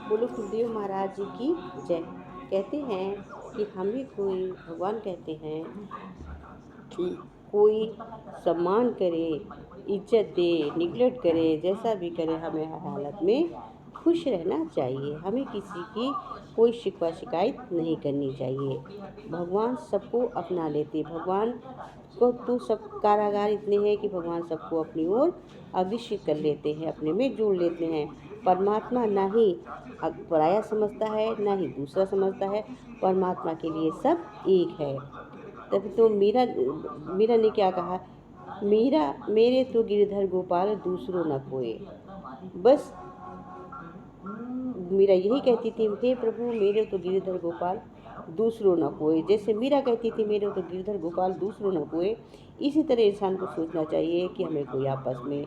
बोलो सुखदेव महाराज जी की जय। कहते हैं कि हमें कोई भगवान कहते हैं कि कोई सम्मान करे, इज्जत दे, निगलेक्ट करे, जैसा भी करे, हमें हर हालत में खुश रहना चाहिए। हमें किसी की कोई शिकवा शिकायत नहीं करनी चाहिए। भगवान सबको अपना लेते, भगवान को तो सब कारागार इतने हैं कि भगवान सबको अपनी ओर अग्रसित कर लेते हैं, अपने में जोड़ लेते हैं। परमात्मा ना ही पराया समझता है, ना ही दूसरा समझता है। परमात्मा के लिए सब एक है। तभी तो मीरा ने क्या कहा, मीरा मेरे तो गिरधर गोपाल दूसरों न कोई। बस मीरा यही कहती थी, हे प्रभु मेरे तो गिरधर गोपाल दूसरों न कोई। जैसे मीरा कहती थी मेरे तो गिरधर गोपाल दूसरों न कोई, इसी तरह इंसान को सोचना चाहिए कि हमें कोई आपस में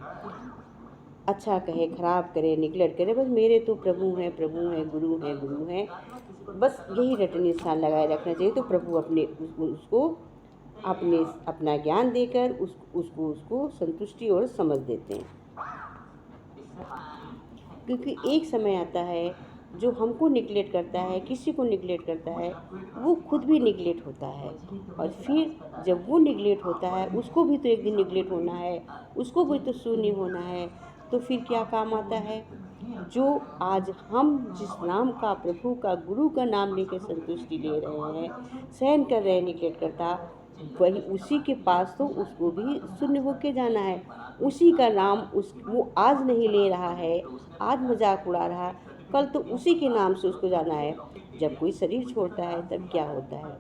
अच्छा कहे, खराब करे, निगलेक्ट करे, बस मेरे तो प्रभु हैं, प्रभु हैं, गुरु हैं, गुरु हैं, बस यही रटन इंसान लगाए रखना चाहिए। तो प्रभु अपने उसको अपना ज्ञान देकर उसको संतुष्टि और समझ देते हैं। क्योंकि एक समय आता है जो हमको निगलेक्ट करता है, किसी को निगलेक्ट करता है, वो खुद भी निगलेक्ट होता है। और फिर जब वो निगलेक्ट होता है, उसको भी तो एक दिन निगलेक्ट होना है, उसको भी तो शून्य होना है। तो फिर क्या काम आता है? जो आज हम जिस नाम का, प्रभु का, गुरु का नाम लेकर संतुष्टि ले रहे हैं, सहन कर रहे हैं निगलेक्ट करता, वही उसी के पास तो उसको भी शून्य होके जाना है। उसी का नाम वो आज नहीं ले रहा है, आज मजाक उड़ा रहा है, कल तो उसी के नाम से उसको जाना है। जब कोई शरीर छोड़ता है तब क्या होता है?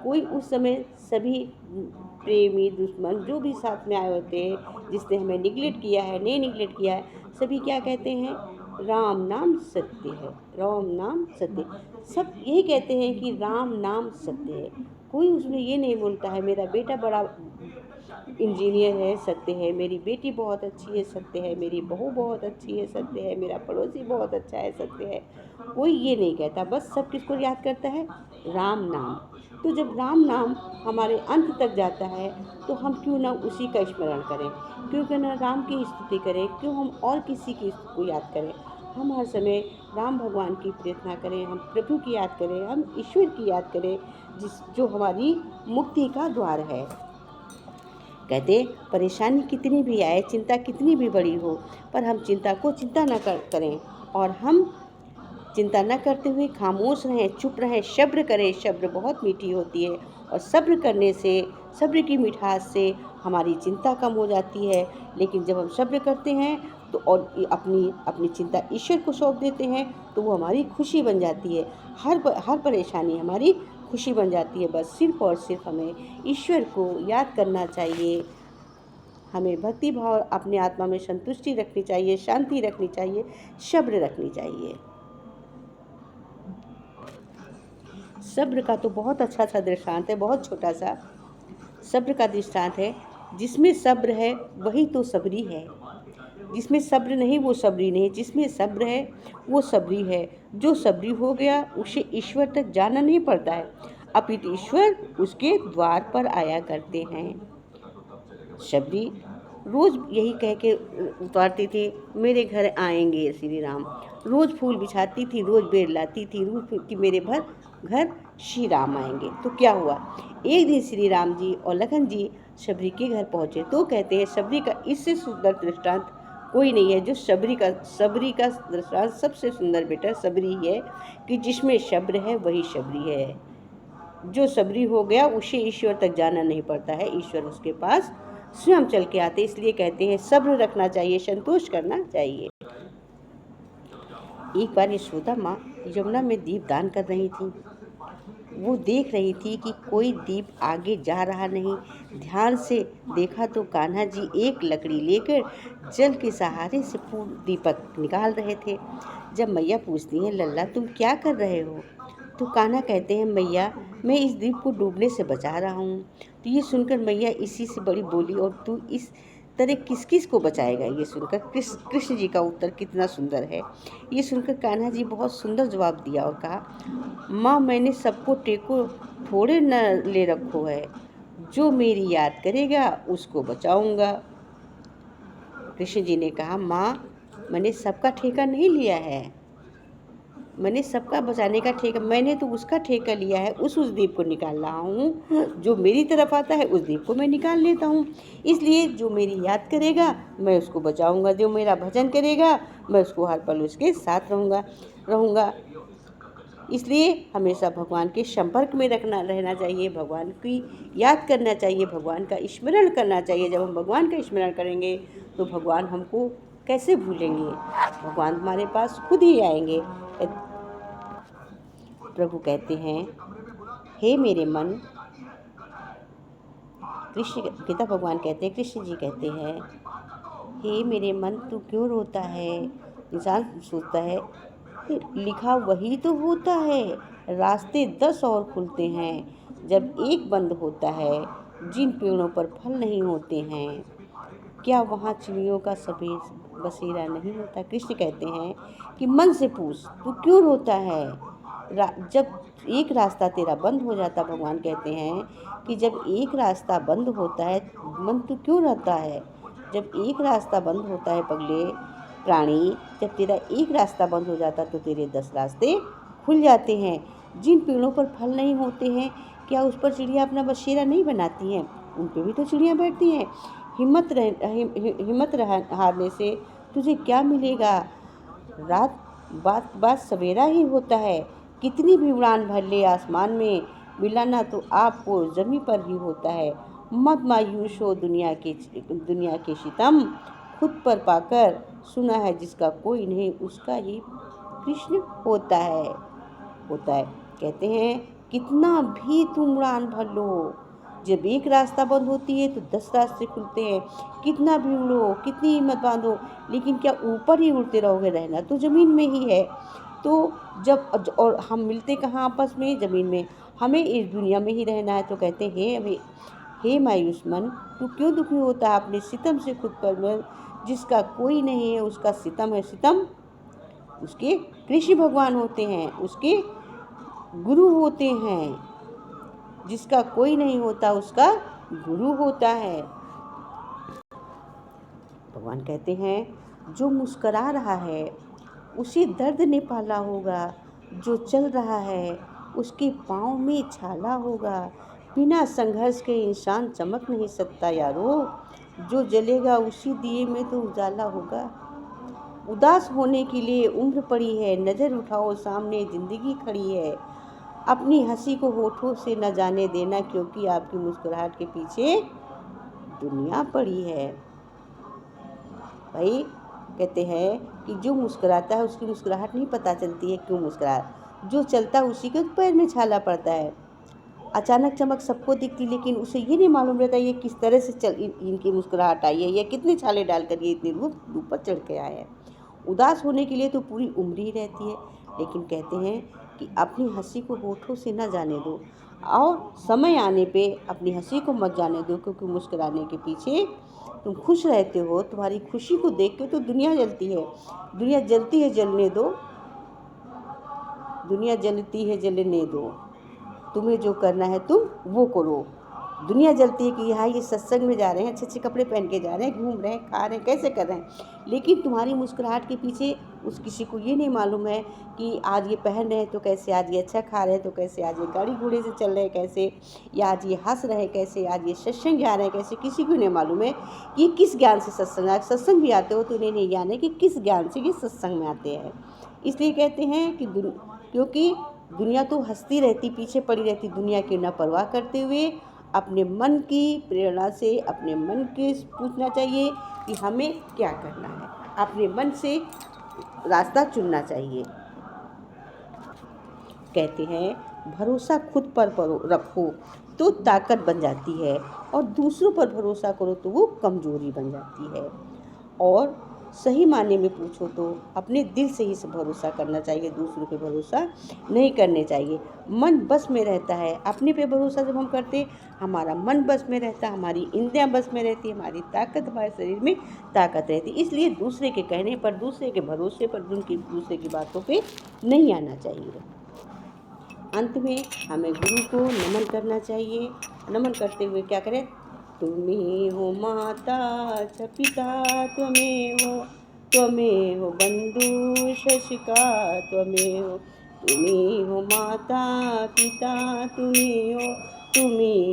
कोई उस समय सभी प्रेमी दुश्मन जो भी साथ में आए होते हैं, जिसने हमें निगलेक्ट किया है, नहीं निगलेक्ट किया है, सभी क्या कहते हैं? राम नाम सत्य है, राम नाम सत्य। सब यही कहते हैं कि राम नाम सत्य है। कोई उसमें ये नहीं बोलता है मेरा बेटा बड़ा इंजीनियर है, सत्य है, मेरी बेटी बहुत अच्छी है, सत्य है, मेरी बहू बहुत अच्छी है, सत्य है, मेरा पड़ोसी बहुत अच्छा है, सत्य है। कोई ये नहीं कहता, बस सब किसको याद करता है? राम नाम। तो जब राम नाम हमारे अंत तक जाता है तो हम क्यों ना उसी का स्मरण करें, क्यों ना राम की स्तुति करें, क्यों हम और किसी की को याद करें? हम हर समय राम भगवान की प्रार्थना करें, हम प्रभु की याद करें, हम ईश्वर की याद करें, जो हमारी मुक्ति का द्वार है। कहते परेशानी कितनी भी आए, चिंता कितनी भी बड़ी हो, पर हम चिंता को चिंता न करें, और हम चिंता न करते हुए खामोश रहें, चुप रहें, सब्र करें। सब्र बहुत मीठी होती है, और सब्र करने से, सब्र की मिठास से हमारी चिंता कम हो जाती है। लेकिन जब हम सब्र करते हैं तो और अपनी चिंता ईश्वर को सौंप देते हैं, तो वो हमारी खुशी बन जाती है। हर परेशानी हमारी खुशी बन जाती है। बस सिर्फ और सिर्फ हमें ईश्वर को याद करना चाहिए, हमें भक्ति भाव अपने आत्मा में संतुष्टि रखनी चाहिए, शांति रखनी चाहिए, सब्र रखनी चाहिए। सब्र का तो बहुत अच्छा सा दृष्टांत है, बहुत छोटा सा सब्र का दृष्टांत है। जिसमें सब्र है वही तो सबरी है, जिसमें सब्र नहीं वो सबरी नहीं, जिसमें सब्र है वो सबरी है। जो सबरी हो गया उसे ईश्वर तक जाना नहीं पड़ता है, अपितु ईश्वर उसके द्वार पर आया करते हैं। शबरी रोज यही कह के उतारती थी, मेरे घर आएंगे श्री राम। रोज फूल बिछाती थी, रोज बेर लाती थी, रोज कि मेरे घर श्री राम आएंगे। तो क्या हुआ? एक दिन श्री राम जी और लखन जी शबरी के घर पहुँचे। तो कहते हैं शबरी का इससे सुंदर दृष्टांत कोई नहीं है। जो सबरी का दृष्टांत सबसे सुंदर बेटा सबरी है, कि जिसमें सब्र है वही शबरी है। जो सबरी हो गया उसे ईश्वर तक जाना नहीं पड़ता है, ईश्वर उसके पास स्वयं चल के आते। इसलिए कहते हैं सब्र रखना चाहिए, संतोष करना चाहिए। एक बार यशोदा माँ यमुना में दीप दान कर रही थी। वो देख रही थी कि कोई दीप आगे जा रहा नहीं। ध्यान से देखा तो कान्हा जी एक लकड़ी लेकर जल के सहारे से दीपक निकाल रहे थे। जब मैया पूछती हैं, लल्ला तुम क्या कर रहे हो? तो कान्हा कहते हैं, मैया मैं इस दीप को डूबने से बचा रहा हूँ। तो ये सुनकर मैया इसी से बड़ी बोली, और तू इस तरह किस किस को बचाएगा? ये सुनकर कृष्ण जी का उत्तर कितना सुंदर है। ये सुनकर कान्हा जी बहुत सुंदर जवाब दिया और कहा, माँ मैंने सबको टेको थोड़े न ले रखो है, जो मेरी याद करेगा उसको बचाऊंगा। कृष्ण जी ने कहा, माँ मैंने सबका ठेका नहीं लिया है, मैंने सबका बचाने का ठेका, मैंने तो उसका ठेका लिया है, उस दीप को निकाल रहा हूँ। जो मेरी तरफ आता है उस दीप को मैं निकाल लेता हूँ। इसलिए जो मेरी याद करेगा मैं उसको बचाऊँगा, जो मेरा भजन करेगा मैं उसको हर पल उसके साथ रहूँगा। इसलिए हमेशा भगवान के संपर्क में रहना चाहिए, भगवान की याद करना चाहिए, भगवान का स्मरण करना चाहिए। जब हम भगवान का स्मरण करेंगे तो भगवान हमको कैसे भूलेंगे, भगवान हमारे पास खुद ही आएंगे। प्रभु कहते हैं, हे मेरे मन, कृष्ण गीता भगवान कहते हैं, कृष्ण जी कहते हैं, हे मेरे मन तू क्यों रोता है। इंसान सोचता है लिखा वही तो होता है, रास्ते 10 और खुलते हैं, जब एक बंद होता है। जिन पेड़ों पर फल नहीं होते हैं, क्या वहाँ चिड़ियों का सफेद बसेरा नहीं होता। कृष्ण कहते हैं कि मन से पूछ तू क्यों रोता है। जब एक रास्ता तेरा बंद हो जाता, भगवान कहते हैं कि जब एक रास्ता बंद होता है मन तू क्यों रोता है। जब एक रास्ता बंद होता है पगले प्राणी, जब तेरा एक रास्ता बंद हो जाता तो तेरे 10 रास्ते खुल जाते हैं। जिन पेड़ों पर फल नहीं होते हैं, क्या उस पर चिड़िया अपना बसेरा नहीं बनाती हैं। उन पर भी तो चिड़िया बैठती हैं। हिम्मत हारने से तुझे क्या मिलेगा। रात बात सवेरा ही होता है। कितनी भी उड़ान भर ले आसमान में, मिलाना तो आपको ज़मीं पर ही होता है। मत मायूस हो दुनिया के सितम, खुद पर पाकर सुना है जिसका कोई नहीं उसका ही कृष्ण होता है। कहते हैं कितना भी तुम उड़ान भर लो, जब एक रास्ता बंद होती है तो 10 रास्ते खुलते हैं। कितना भी उड़ो, कितनी हिम्मत बांधो, लेकिन क्या ऊपर ही उड़ते रहोगे, रहना तो ज़मीन में ही है। तो जब और हम मिलते कहाँ आपस में, ज़मीन में। हमें इस दुनिया में ही रहना है। तो कहते हैं हे मायूस मन तू क्यों दुखी होता है अपने सितम से खुद पर। जिसका कोई नहीं है उसका सितम है सितम, उसके कृष्ण भगवान होते हैं, उसके गुरु होते हैं। जिसका कोई नहीं होता उसका गुरु होता है। भगवान कहते हैं जो मुस्करा रहा है उसे दर्द ने पाला होगा, जो चल रहा है उसके पाँव में छाला होगा। बिना संघर्ष के इंसान चमक नहीं सकता यारो, जो जलेगा उसी दिए में तो उजाला होगा। उदास होने के लिए उम्र पड़ी है, नज़र उठाओ सामने ज़िंदगी खड़ी है। अपनी हंसी को होठों से न जाने देना, क्योंकि आपकी मुस्कुराहट के पीछे दुनिया पड़ी है। भाई कहते हैं कि जो मुस्कुराता है उसकी मुस्कुराहट नहीं पता चलती है क्यों मुस्कुरा, जो चलता है उसी के पैर में छाला पड़ता है। अचानक चमक सबको दिखती, लेकिन उसे ये नहीं मालूम रहता ये किस तरह से इनकी मुस्कुराहट आई है, या कितने छाले डाल कर ये इतनी रूप पर चढ़ के आए हैं। उदास होने के लिए तो पूरी उम्र ही रहती है, लेकिन कहते हैं कि अपनी हंसी को होठों से न जाने दो, और समय आने पे अपनी हंसी को मत जाने दो, क्योंकि मुस्कुराने के पीछे तुम खुश रहते हो। तुम्हारी खुशी को देख के तो दुनिया जलती है। दुनिया जलती है, जलने दो। दुनिया जलती है, जलने दो। तुम्हें जो करना है तुम वो करो। दुनिया जलती है कि यहाँ ये सत्संग में जा रहे हैं, अच्छे अच्छे कपड़े पहन के जा रहे हैं, घूम रहे हैं, खा रहे हैं, कैसे कर रहे हैं, लेकिन तुम्हारी मुस्कुराहट के पीछे उस किसी को ये नहीं मालूम है कि आज ये पहन रहे हैं तो कैसे, आज ये अच्छा खा रहे हैं तो कैसे, आज ये गाड़ी घोड़े से चल रहे हैं कैसे, या आज ये हंस रहे हैं कैसे, आज ये सत्संग जा रहे हैं कैसे। किसी को नहीं मालूम है कि किस ज्ञान से सत्संग भी आते हो, तो इन्हें नहीं ज्ञान है कि किस ज्ञान से ये सत्संग में आते हैं। इसलिए कहते हैं कि क्योंकि दुनिया तो हंसती रहती, पीछे पड़ी रहती, दुनिया की न परवाह करते हुए अपने मन की प्रेरणा से अपने मन के पूछना चाहिए कि हमें क्या करना है। अपने मन से रास्ता चुनना चाहिए। कहते हैं भरोसा खुद पर रखो तो ताकत बन जाती है, और दूसरों पर भरोसा करो तो वो कमजोरी बन जाती है। और सही मायने में पूछो तो अपने दिल से ही भरोसा करना चाहिए, दूसरों पे भरोसा नहीं करने चाहिए। मन बस में रहता है, अपने पे भरोसा जब हम करते हमारा मन बस में रहता, हमारी इंद्रियां बस में रहती, हमारी ताकत, हमारे शरीर में ताकत रहती। इसलिए दूसरे के कहने पर, दूसरे के भरोसे पर, दूसरे की बातों पे नहीं आना चाहिए। अंत में हमें गुरु को नमन करना चाहिए। नमन करते हुए क्या करें, तुम्हें हो माता च पिता त्वमेव त्वमेव बन्धु शशिका त्वमेव, तुम्हें माता पिता तुम्हें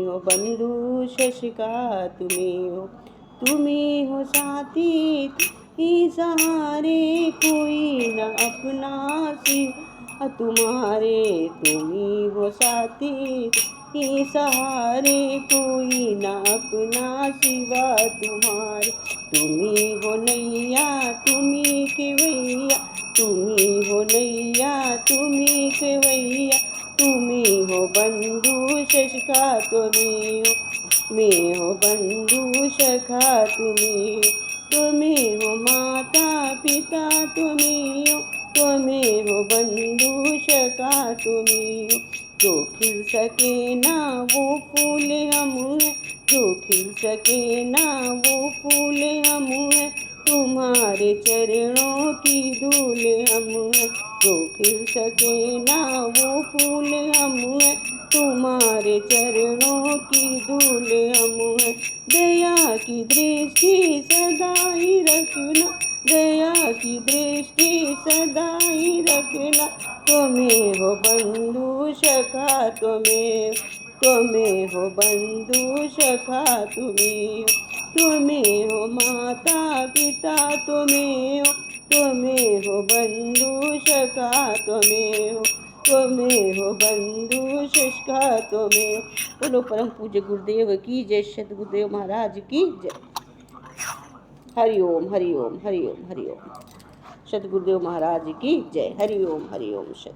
हो बंधु शशिका तुम्हें हो साथी ही सहारे, कोई न अपना सिवा तुम्हारे, तुम्हें हो साथी ही सहारे, कोई न अपना सिवा तुम्हारे, तुम्ही हो नैया तुम्ही केवैया, तुम्ही हो नैया तुम्ही केवैया, तुम्ही हो बंधु शशिका तुम्ही हो, मैं हो बंधु सखा तुम्ही हो माता पिता तुम्ही हो बंधु सखा तुम्ही हो, जो खिल सके ना वो फूल हम हैं, जो खिल सके ना वो फूल हम हैं, तुम्हारे चरणों की धूल हम हैं, जो खिल सके ना वो फूल हम हैं, तुम्हारे चरणों की धूल हम हैं। दया की दृष्टि सदा ही रखना, दया की दृष्टि सदा ही रखना, तुम्हें हो बंधु सखा तुम्हें हो बंधु सखा तुम्हें हो माता पिता तुम्हें हो बंधु सखा तुम्हें हो बंधु सखा तुम्हें। बोलो परम पूज्य गुरुदेव की जय, सतगुरुदेव महाराज की जय। हरि ओम हरि ओम हरि ओम हरि ओम। सतगुरुदेव महाराज की जय। हरि ओम सत।